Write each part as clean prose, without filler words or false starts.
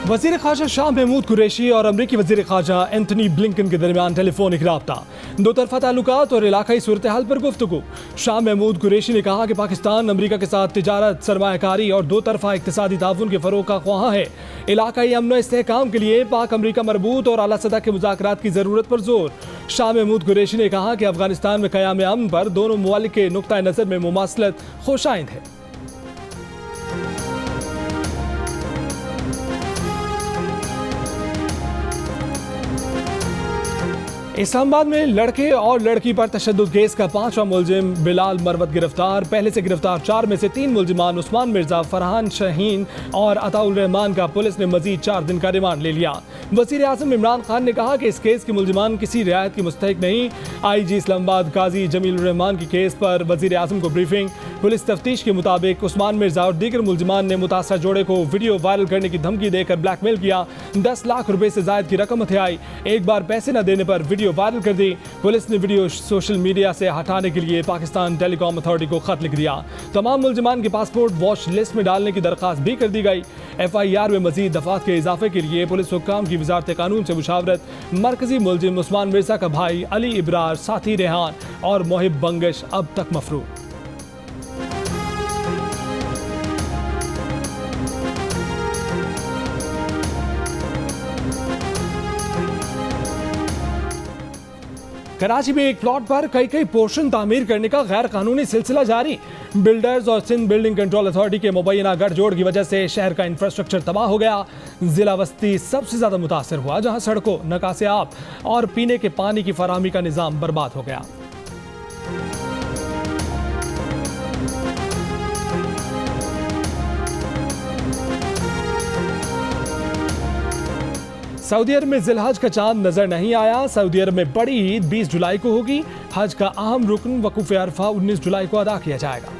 वज़ीर ख़ारजा शाह महमूद कुरैशी और अमरीकी वज़ीर ख़ारजा एंथनी ब्लिंकन के दरमियान टेलीफोनिक रब्ता, दो तरफ़ा ताल्लुकात और इलाकाई सूरत हाल पर गुफ्तगू। शाह महमूद कुरैशी ने कहा कि पाकिस्तान अमरीका के साथ तिजारत, सरमायाकारी और दो तरफ़ा इक़्तिसादी ताउन के फ़रोग़ का ख्वाह है। इलाकाई अमन व इस्तेहकाम के लिए पाक अमरीका मरबूत और आला सतह के मुज़ाकरात की ज़रूरत पर जोर। शाह महमूद कुरैशी ने कहा कि अफ़गानिस्तान में क़याम अमन पर दोनों मुमालिक के नुक्ता नज़र में मुमासलत खुशाइंद है। इस्लामाबाद में लड़के और लड़की पर तशद्दुद केस का 5वां मुलजिम बिलाल मरवत गिरफ्तार। पहले से गिरफ्तार 4 में से 3 मुलजिमान उस्मान मिर्जा, फरहान शहीन और अताउल रहमान का पुलिस ने मजीद 4 दिन का रिमांड ले लिया। वज़ीर आज़म इमरान खान ने कहा कि इस केस के मुलजिमान किसी रियायत की मुस्तहिक नहीं। IG इस्लामाबाद काजी जमील रहमान की केस पर वज़ीर आज़म को ब्रीफिंग। पुलिस तफ्तीश के मुताबिक उस्मान मिर्जा और दीगर मुलजिमान ने मुतासर जोड़े को वीडियो वायरल करने की धमकी देकर ब्लैकमेल किया। 10 लाख रुपए से जायद की रकम हथियाई। एक बार पैसे न देने पर वीडियो वायरल कर दी। पुलिस ने वीडियो सोशल मीडिया से हटाने के लिए पाकिस्तान टेलीकॉम अथॉरिटी को खत लिख दिया। तमाम मुलजिमान के पासपोर्ट वॉच लिस्ट में डालने की दरख्वास्त भी कर दी गई। FIR में मजीद दफात के इजाफे के लिए पुलिस हुक्काम की वजारत कानून से मुशावरत। मरकजी मुलजिम उस्मान मिर्जा का भाई अली इब्रार, साथी रेहान और मोहिब बंगश अब तक मफरूर। कराची में एक प्लॉट पर कई पोर्शन तामीर करने का गैर कानूनी सिलसिला जारी। बिल्डर्स और सिंध बिल्डिंग कंट्रोल अथॉरिटी के मुबैना गठजोड़ की वजह से शहर का इंफ्रास्ट्रक्चर तबाह हो गया। जिला वस्ती सबसे ज्यादा मुतासर हुआ, जहां सड़कों, नकासे आब और पीने के पानी की फराहमी का निजाम बर्बाद हो गया। सऊदी अरब में जिलहज का चांद नजर नहीं आया। सऊदी अरब में बड़ी ईद 20 जुलाई को होगी। हज का अहम रुकन वकूफ अरफा 19 जुलाई को अदा किया जाएगा।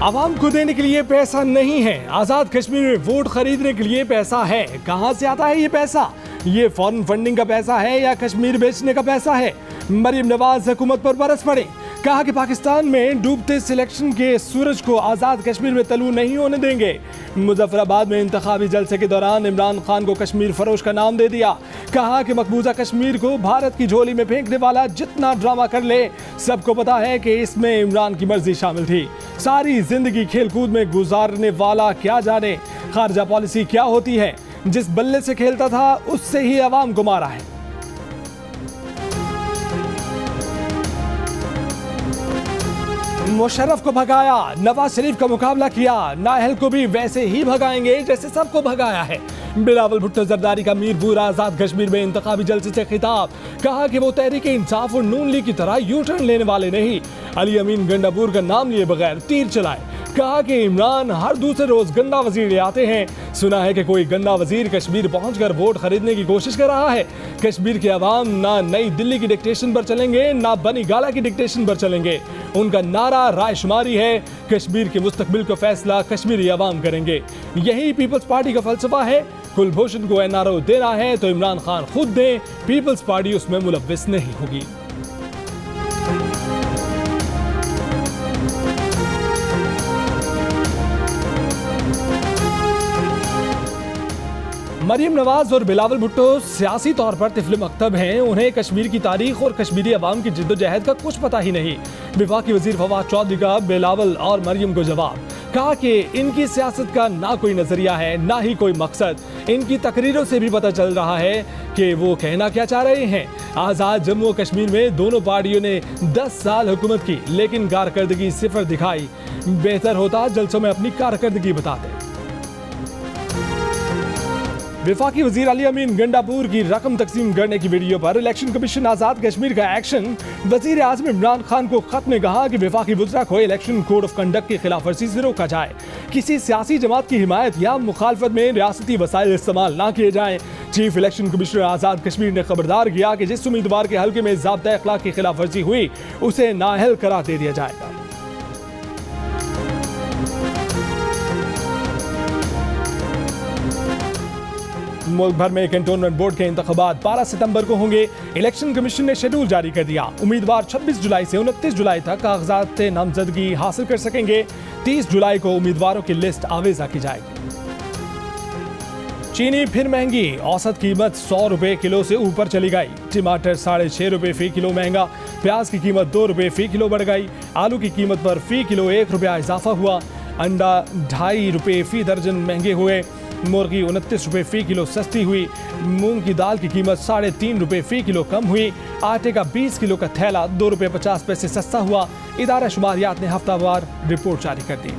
आवाम को देने के लिए पैसा नहीं है। आजाद कश्मीर में वोट खरीदने के लिए पैसा है। कहां से आता है ये पैसा? ये फॉरेन फंडिंग का पैसा है या कश्मीर बेचने का पैसा है? मरीम नवाज हुकूमत पर बरस पड़े। कहा कि पाकिस्तान में डूबते सिलेक्शन के सूरज को आज़ाद कश्मीर में तलू नहीं होने देंगे। मुजफ्फराबाद में इंतखाबी जलसे के दौरान इमरान खान को कश्मीर फरोश का नाम दे दिया। कहा कि मकबूजा कश्मीर को भारत की झोली में फेंकने वाला जितना ड्रामा कर ले, सबको पता है कि इसमें इमरान की मर्जी शामिल थी। सारी जिंदगी खेलकूद में गुजारने वाला क्या जाने खारजा पॉलिसी क्या होती है। जिस बल्ले से खेलता था उससे ही अवाम को मारा है। मुशर्रफ को भगाया, नवाज शरीफ का मुकाबला किया, नाहल को भी वैसे ही भगाएंगे जैसे सबको भगाया है। बिलावल भुट्टो जरदारी का मीरपुर आजाद कश्मीर में इंतखाबी जलसे से खिताब। कहा कि वो तहरीक इंसाफ और नून लीग की तरह यू टर्न लेने वाले नहीं। अली अमीन गंडापुर का नाम लिए बगैर तीर चलाए। कहा कि इमरान हर दूसरे रोज गंदा वजीर ले आते हैं। सुना है कि कोई गंदा वजीर कश्मीर पहुंचकर वोट खरीदने की कोशिश कर रहा है। कश्मीर के अवाम ना नई दिल्ली की डिक्टेशन पर चलेंगे, ना बनी गाला की डिक्टेशन पर चलेंगे। उनका नारा रायशुमारी है। कश्मीर के मुस्तकबिल का फैसला कश्मीरी अवाम करेंगे। यही पीपल्स पार्टी का फलसफा है। कुलभूषण को NRO देना है तो इमरान खान खुद दें, पीपल्स पार्टी उसमें मुलव्विस नहीं होगी। मरीम नवाज और बिलावल भुट्टो सियासी तौर पर तिफल मकतब हैं। उन्हें कश्मीर की तारीख और कश्मीरी अवाम की जिद्दोजहद का कुछ पता ही नहीं। वफाकी वजीर फवाद चौधरी का बिलावल और मरीम को जवाब। कहा कि इनकी सियासत का ना कोई नजरिया है, ना ही कोई मकसद। इनकी तकरीरों से भी पता चल रहा है कि वो कहना क्या चाह रहे हैं। आज़ाद जम्मू और कश्मीर में दोनों पार्टियों ने 10 साल हुकूमत की, लेकिन कारकर्दगी सिफर दिखाई। बेहतर होता जलसों में अपनी कारकर्दगी बताते। वफाकी वजीर अली अमीन गंडापुर की रकम तकसीम करने की वीडियो पर इलेक्शन कमीशन आज़ाद कश्मीर का एक्शन। वजीर आज़म इमरान खान को खत में कहा कि वफाकी वज़रा को इलेक्शन कोड ऑफ कंडक्ट की खिलाफ वर्जी से रोका जाए। किसी सियासी जमात की हिमायत या मुखालफत में रियासती वसाइल इस्तेमाल ना किए जाएं। Chief election commissioner Azad Kashmir ने खबरदार किया कि जिस उम्मीदवार के हल्के में ज़ाब्ता अखलाक की खिलाफ वर्जी हुई उसे नाअहल करार दे दिया जाएगा। मुल्क भर में कैंटोनमेंट बोर्ड के इंतखाबात 12 सितंबर को होंगे। इलेक्शन कमीशन ने शेड्यूल जारी कर दिया। उम्मीदवार 26 जुलाई से 29 जुलाई तक कागजात नामजदगी हासिल कर सकेंगे। 30 जुलाई को उम्मीदवारों की लिस्ट आवेजा की जाएगी। चीनी फिर महंगी, औसत कीमत 100 रुपए किलो से ऊपर चली गई। टमाटर 6.5 रुपए फी किलो महंगा, प्याज की कीमत 2 रुपए फी किलो बढ़ गई। आलू की कीमत पर फी किलो 1 रुपया इजाफा हुआ। अंडा 2.5 रुपए फी दर्जन महंगे हुए। मुर्गी 29 रुपए फी किलो सस्ती हुई। मूंग की दाल की कीमत 3.5 रुपए फी किलो कम हुई। आटे का 20 किलो का थैला 2 रुपए 50 पैसे सस्ता हुआ। इदारा शुमारियात ने हफ्तावार रिपोर्ट जारी कर दी।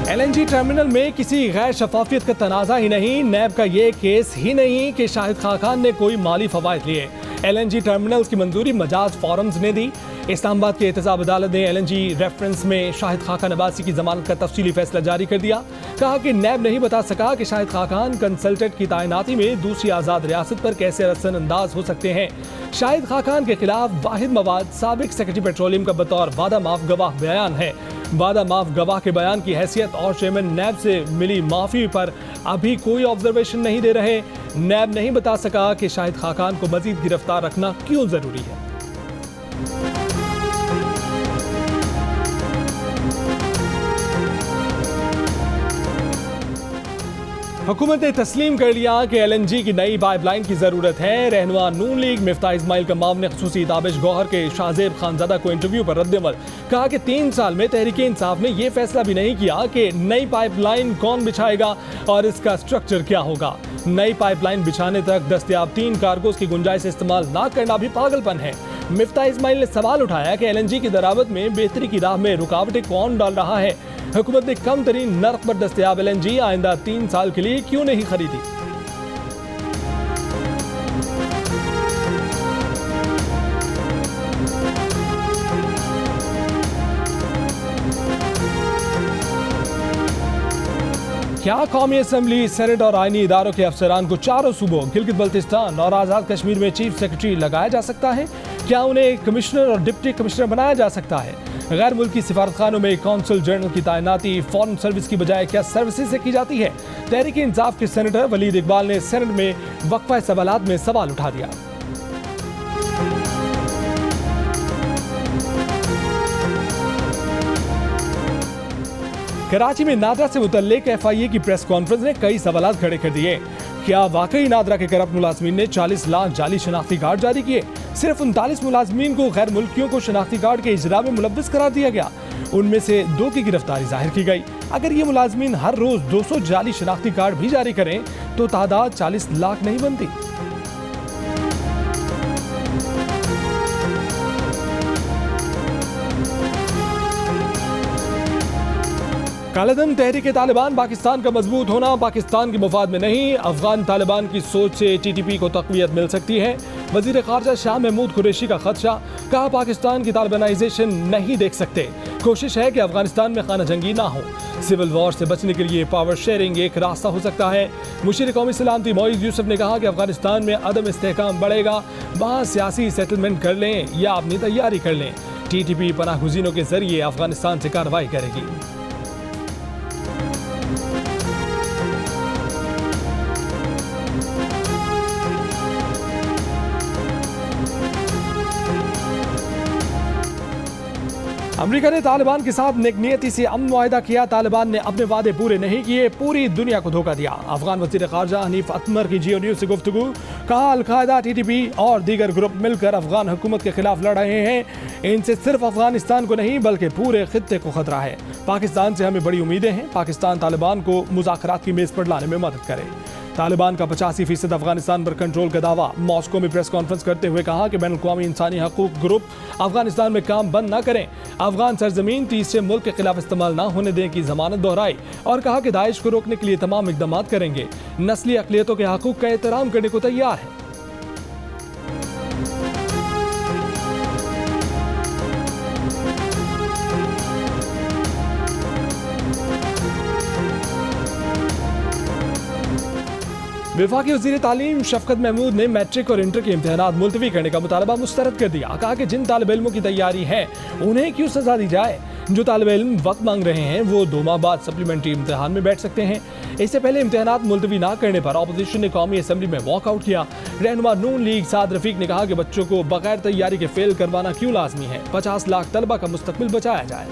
एलएनजी टर्मिनल में किसी गैर शफाफियत का तनाज़ा ही नहीं, नैब का ये केस ही नहीं कि शाहिद खाकान ने कोई माली फवायद लिए। एलएनजी टर्मिनल्स की मंजूरी मजाज फॉरम्स ने दी। इस्लामाबाद की एहतसाब अदालत ने एलएनजी रेफरेंस में शाहिद खाकान अब्बासी की जमानत का तफसीली फैसला जारी कर दिया। कहा कि नैब नहीं बता सका कि शाहिद खाकान कंसल्टेंट की तैनाती में दूसरी आज़ाद रियासत पर कैसे रसन अंदाज हो सकते हैं। शाहिद खाकान के खिलाफ वाहिद मवाद साबिक सेक्रेटरी पेट्रोलियम का बतौर वादा माफ गवाह बयान है। वादा माफ गवाह के बयान की हैसियत और चेयरमैन नैब से मिली माफी पर अभी कोई ऑब्जर्वेशन नहीं दे रहे। नैब नहीं बता सका कि शाहिद खाकान को मजीद गिरफ्तार रखना क्यों जरूरी है। हुकूमत ने तस्लीम कर लिया कि एलएनजी की नई पाइपलाइन की जरूरत है। रहनुमा नून लीग मिफ्ता इस्माइल का मामले ने खसूसी ताबिश गौहर के शाहजेब खानजादा को इंटरव्यू पर रद्दमल कहा कि 3 साल में तहरीक इंसाफ ने यह फैसला भी नहीं किया कि नई पाइपलाइन कौन बिछाएगा और इसका स्ट्रक्चर क्या होगा। नई पाइपलाइन बिछाने तक दस्तयाब 3 कार्गोज की गुंजाइश इस्तेमाल न करना भी पागलपन है। मिफ्ता इस्माइल ने सवाल उठाया कि एलएनजी की दरामद में बेहतरी की राह में रुकावटें कौन डाल रहा है। हुकूमत ने कम तरीन नर्क पर दस्तयाब एलएनजी आइंदा 3 साल के लिए क्यों नहीं खरीदी। क्या कौमी असम्बली, सेनेट और आईनी इदारों के अफसरान को चारों सूबों गिलगित बल्तिस्तान और आज़ाद कश्मीर में चीफ सेक्रेटरी लगाया जा सकता है? क्या उन्हें कमिश्नर और डिप्टी कमिश्नर बनाया जा सकता है? गैर मुल्की सिफारतखानों में कौंसल जनरल की तैनाती फॉरेन सर्विस की बजाय क्या सर्विसेज से की जाती है? तहरीक इंसाफ के सेनेटर वलीद इकबाल ने सेनेट में वक्फा सवालात में सवाल उठा दिया। कराची में नादरा से मुतल्लिक एफआईए की प्रेस कॉन्फ्रेंस ने कई सवालात खड़े कर दिए। क्या वाकई नादरा के करप्ट मुलाजमीन ने 40 लाख जाली शनाख्ती कार्ड जारी किए? सिर्फ 39 मुलाजमीन को गैर मुल्कियों को शनाख्ती कार्ड के इजरा में मुलव्विस करार दिया गया। उनमें से 2 की गिरफ्तारी जाहिर की गई। अगर ये मुलाजमीन हर रोज 200 जाली शनाख्ती कार्ड भी जारी करें तो तादाद 40 लाख नहीं बनती। कालेधन तहरीक तालिबान पाकिस्तान का मजबूत होना पाकिस्तान के मुफाद में नहीं, अफगान तालिबान की सोच से टीटीपी को तक़वियत मिल सकती है। वज़ीर ख़ारजा शाह महमूद कुरैशी का खदशा, कहा पाकिस्तान की तालिबानाइजेशन नहीं देख सकते। कोशिश है कि अफगानिस्तान में खाना जंगी ना हो। सिविल वॉर से बचने के लिए पावर शेयरिंग एक रास्ता हो सकता है। मुशीर कौमी सलामती मोइज़ यूसुफ ने कहा कि अफगानिस्तान में अदम इस्तेहकाम बढ़ेगा, वहाँ सियासी सेटलमेंट कर लें या अपनी तैयारी कर लें। टीटीपी पनाह गुज़ीनों के जरिए अफगानिस्तान से कार्रवाई करेगी। अमेरिका ने तालिबान के साथ नेकनियती से अमन मुआहिदा किया। तालिबान ने अपने वादे पूरे नहीं किए, पूरी दुनिया को धोखा दिया। अफगान वज़ीर ख़ारजा हनीफ अतमर की जियो न्यूज़ से गुफ्तगू, कहा अलकायदा, टीटीपी और दीगर ग्रुप मिलकर अफगान हुकूमत के खिलाफ लड़ रहे हैं। इनसे सिर्फ अफगानिस्तान को नहीं बल्कि पूरे खित्ते को खतरा है। पाकिस्तान से हमें बड़ी उम्मीदें हैं। पाकिस्तान तालिबान को मुज़ाकरात की मेज़ पर लाने में मदद करे। तालिबान का 85% अफगानिस्तान पर कंट्रोल का दावा। मॉस्को में प्रेस कॉन्फ्रेंस करते हुए कहा कि बैनुल-अक़वामी इंसानी हकूक़ ग्रुप अफगानिस्तान में काम बंद न करें। अफगान सरजमीन तीसरे मुल्क के खिलाफ इस्तेमाल न होने दें की जमानत दोहराई और कहा कि दाइश को रोकने के लिए तमाम इक़दाम करेंगे। नस्ली अक़लियतों के हकूक़ का एहतराम करने को तैयार है। वफाकी वज़ीर तालीम शफकत महमूद ने मैट्रिक और इंटर के इम्तिहानात मुलतवी करने का मुतालबा मुस्तरद कर दिया। कहा कि जिन तालिब इल्मों की तैयारी है उन्हें क्यों सजा दी जाए। जो तालिब इल्म वक्त मांग रहे हैं वो 2 माह बाद सप्लीमेंट्री इम्तिहान में बैठ सकते हैं। इससे पहले इम्तिहानात मुलतवी ना करने पर अपोजिशन ने कौमी असम्बली में वॉकआउट किया। रहनुमा नून लीग साद रफीक ने कहा कि बच्चों को बगैर तैयारी के फेल करवाना क्यों लाजमी है। 50 लाख तलबा का मुस्तकबिल बचाया जाए।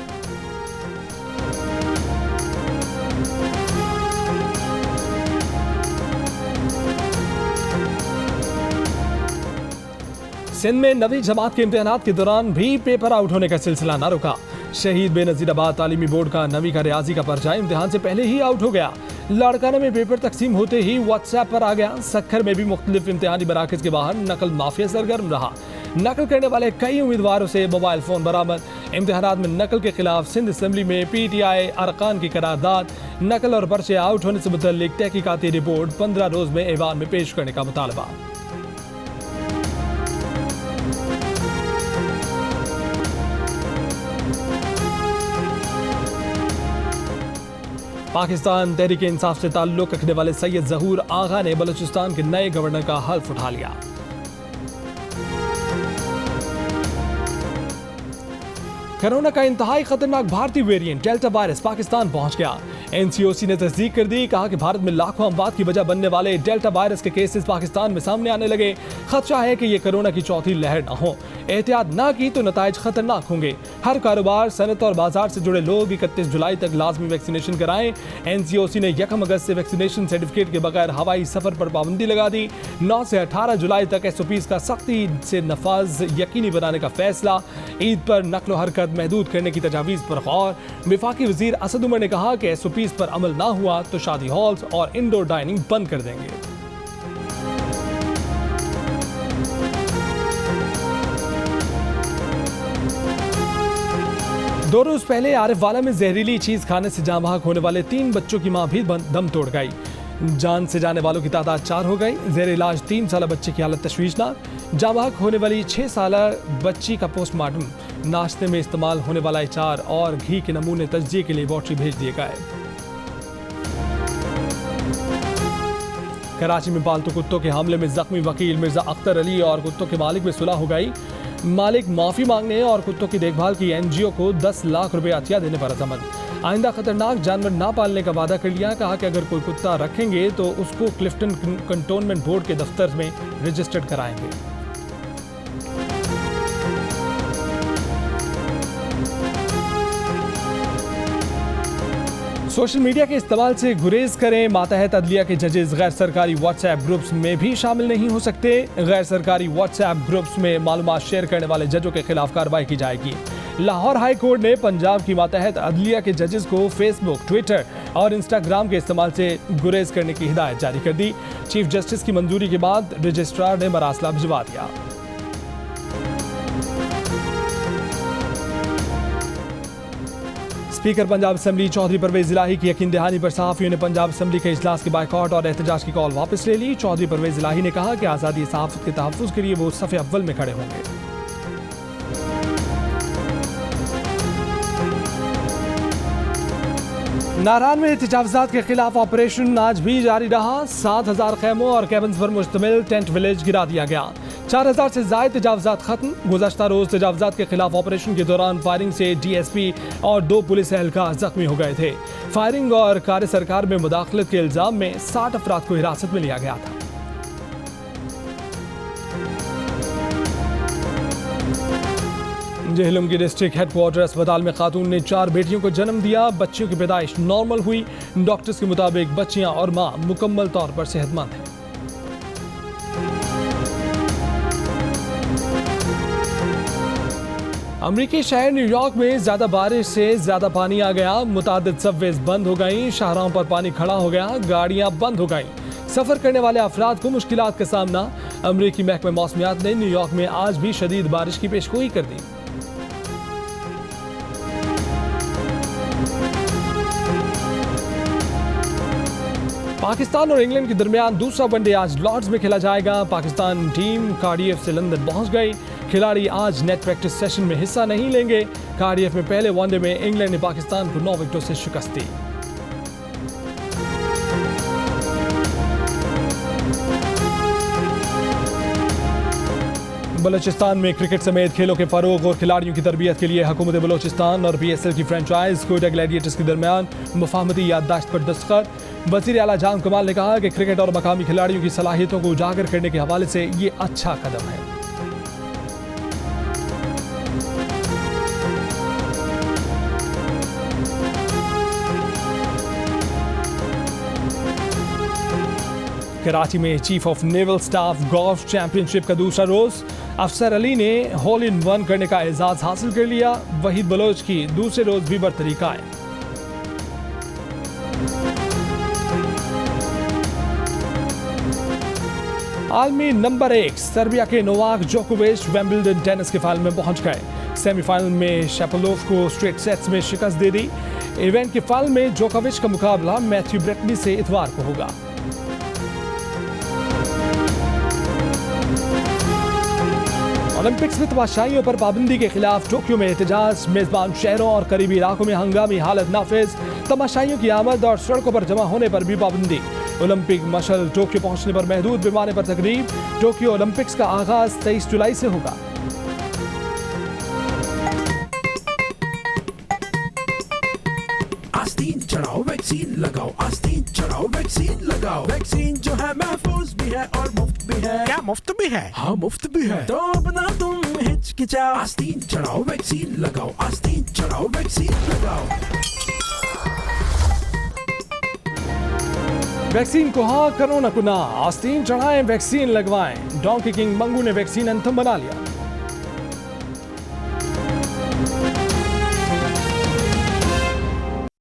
सिंध में 9वीं जमात के इम्तिहानात के दौरान भी पेपर आउट होने का सिलसिला न रुका। शहीद बेनजीराबाद तालीमी बोर्ड का 9वीं का रियाजी का पर्चा इम्तिहान से पहले ही आउट हो गया। लाड़काना में पेपर तकसीम होते ही व्हाट्सएप पर आ गया। सखर में भी मुख्तलिफ इम्तिहानी मराकज के बाहर नकल माफिया सरगर्म रहा। नकल करने वाले कई उम्मीदवारों से मोबाइल फोन बरामद। इम्तिहानात में नकल के खिलाफ सिंध असम्बली में PTI अरकान की करारदाद। नकल और पर्चे आउट होने से मुतल्लिक तहकीकाती रिपोर्ट 15 रोज में ऐवान में पेश करने का मुतालबा। पाकिस्तान तहरीक इंसाफ से ताल्लुक रखने वाले सैयद जहूर आगा ने बलूचिस्तान के नए गवर्नर का हल्फ उठा लिया। कोरोना का इंतहाई खतरनाक भारतीय वेरिएंट डेल्टा वायरस पाकिस्तान पहुंच गया। NCOC ने तस्दीक कर दी। कहा कि भारत में लाखों अमवात की वजह बनने वाले डेल्टा वायरस के केसेस पाकिस्तान में सामने आने लगे। खदशा है कि ये कोरोना की चौथी लहर न हो। एहतियात ना की तो नताइज खतरनाक होंगे। हर कारोबार, सनत और बाजार से जुड़े लोग 31 जुलाई तक लाजमी वैक्सीनेशन कराएं। NCOC ने 1 अगस्त से वैक्सीनेशन सर्टिफिकेट के बगैर हवाई सफर पर पाबंदी लगा दी। 9 से 18 जुलाई तक SOPs का सख्ती से नफाज यकीनी बनाने का फैसला। ईद पर नकलो हरकत महदूद करने की तजावीज़ पर गौर। वफाकी वज़ीर असद उमर ने कहा कि SOPs पर अमल ना हुआ तो शादी हॉल्स और इंडोर डाइनिंग बंद कर देंगे। दो रोज पहले आरिफ वाला में जहरीली चीज खाने से जाँ बहक होने वाले 3 बच्चों की मां भी दम तोड़ गई। जान से जाने वालों की तादाद 4 हो गई। जेर इलाज 3 साल बच्चे की हालत तशवीशनाक। जाँ बहक होने वाली 6 साल बच्ची का पोस्टमार्टम। नाश्ते में इस्तेमाल होने वाला अचार और घी के नमूने तज्जिए के लिए लेबॉर्ट्री भेज दिए गए। कराची में पालतू कुत्तों के हमले में जख्मी वकील मिर्जा अख्तर अली और कुत्तों के मालिक में सुलह हो गई। मालिक माफी मांगने और कुत्तों की देखभाल की NGO को 10 लाख रुपए अतिया देने पर अजमत। आइंदा खतरनाक जानवर ना पालने का वादा कर लिया। कहा कि अगर कोई कुत्ता रखेंगे तो उसको क्लिफ्टन कंटोनमेंट बोर्ड के दफ्तर में रजिस्टर्ड कराएंगे। सोशल मीडिया के इस्तेमाल से गुरेज करें। मातहत अदलिया के जजेस गैर सरकारी व्हाट्सएप ग्रुप्स में भी शामिल नहीं हो सकते। गैर सरकारी व्हाट्सएप ग्रुप्स में मालूमात शेयर करने वाले जजों के खिलाफ कार्रवाई की जाएगी। लाहौर हाई कोर्ट ने पंजाब की मातहत अदलिया के जजेस को फेसबुक, ट्विटर और इंस्टाग्राम के इस्तेमाल से गुरेज करने की हिदायत जारी कर दी। चीफ जस्टिस की मंजूरी के बाद रजिस्ट्रार ने मरासला भिजवा दिया। स्पीकर पंजाब असम्बली चौधरी परवेज इलाही की यकीन दहानी पर सहाफ़ियों ने पंजाब असम्बली के इजलास के बायकॉट और एहतजाज की कॉल वापस ले ली। चौधरी परवेज इलाही ने कहा कि आज़ादी सहाफ़त के तहफ़्फ़ुज़ के लिए वो सफ़े अव्वल में खड़े होंगे। नारान में तजावुज़ात के खिलाफ ऑपरेशन आज भी जारी रहा। 7000 खैमों और कैबिन्स पर मुश्तमिल टेंट विलेज गिरा दिया गया। 4000 से ज़ायद तजावुज़ात खत्म। गुज़श्ता रोज़ तजावुज़ात के खिलाफ ऑपरेशन के दौरान फायरिंग से DSP और 2 पुलिस एहलकार जख्मी हो गए थे। फायरिंग और कार्य सरकार में मुदाखलत के इल्ज़ाम में 60 अफराद को हिरासत में लिया गया था। जेहलम की डिस्ट्रिक्ट हेडक्वार्टर अस्पताल में खातून ने 4 बेटियों को जन्म दिया। बच्चियों की पैदाइश नॉर्मल हुई। डॉक्टर्स के मुताबिक बच्चियां और मां मुकम्मल तौर पर सेहतमंद हैं। अमरीकी शहर न्यूयॉर्क में ज्यादा बारिश से ज्यादा पानी आ गया। मुतादिद सबवेज बंद हो गई। शाहराहों पर पानी खड़ा हो गया। गाड़ियां बंद हो गईं। सफर करने वाले अफराद को मुश्किलात का सामना। अमरीकी महकमे मौसमियात ने न्यूयॉर्क में आज भी शदीद बारिश की पेशगोई कर दी। पाकिस्तान और इंग्लैंड के दरमियान दूसरा वनडे आज लॉर्ड्स में खेला जाएगा। पाकिस्तान टीम कार्डियफ से लंदन पहुंच गई। खिलाड़ी आज नेट प्रैक्टिस सेशन में हिस्सा नहीं लेंगे। कार्डियफ में पहले वनडे में इंग्लैंड ने पाकिस्तान को 9 विकेटों से शिकस्त दी। बलूचिस्तान में क्रिकेट समेत खेलों के फरोग और खिलाड़ियों की तरबियत के लिए हुकूमत बलूचिस्तान और BSL की फ्रेंचाइज कोयटा ग्लैडिएटर्स के दरमियान मुफाहमती याददाश्त पर दस्तखत। वज़ीर आला जाम कमाल ने कहा कि क्रिकेट और मकामी खिलाड़ियों की सलाहियतों को उजागर करने के हवाले से ये अच्छा कदम है। कराची में chief of naval staff golf championship का दूसरा रोज अफसर अली ने होल इन वन करने का एजाज हासिल कर लिया। वहीद बलोच की दूसरे रोज भी बरतरी कायम। आलमी नंबर 1 सर्बिया के नोवाक जोकोविच विंबलडन टेनिस के फाइनल में पहुंच गए। सेमीफाइनल में शेपोलोव को स्ट्रेट सेट्स में शिकस्त दे दी। इवेंट के फाइनल में जोकोविच का मुकाबला मैथ्यू ब्रेटनी से इतवार को होगा। ओलंपिक्स में तमाशाइयों पर पाबंदी के खिलाफ टोक्यो में एहतजाज। मेजबान शहरों और करीबी इलाकों में हंगामी हालत नाफिज। तमाशाइयों की आमद और सड़कों पर जमा होने पर भी पाबंदी। ओलंपिक मशल टोक्यो पहुंचने पर महदूद पैमाने पर तकरीब। टोक्यो ओलंपिक्स का आगाज 23 जुलाई से होगा। आस्तीन चढ़ाओ वैक्सीन लगाओ, आस्तीन चढ़ाओ वैक्सीन लगाओ। वैक्सीन जो है महफूज भी है और मुफ्त भी है। क्या मुफ्त भी है? हाँ मुफ्त भी है। तो अब ना तुम हिचकिचाओ, आस्तीन चढ़ाओ वैक्सीन लगाओ, आस्तीन चढ़ाओ वैक्सीन लगाओ। वैक्सीन को हाँ, कोरोना को ना। आस्तीन चढ़ाएं, वैक्सीन लगवाएं। डोंकी किंग मंगू ने वैक्सीन एंथम बना लिया।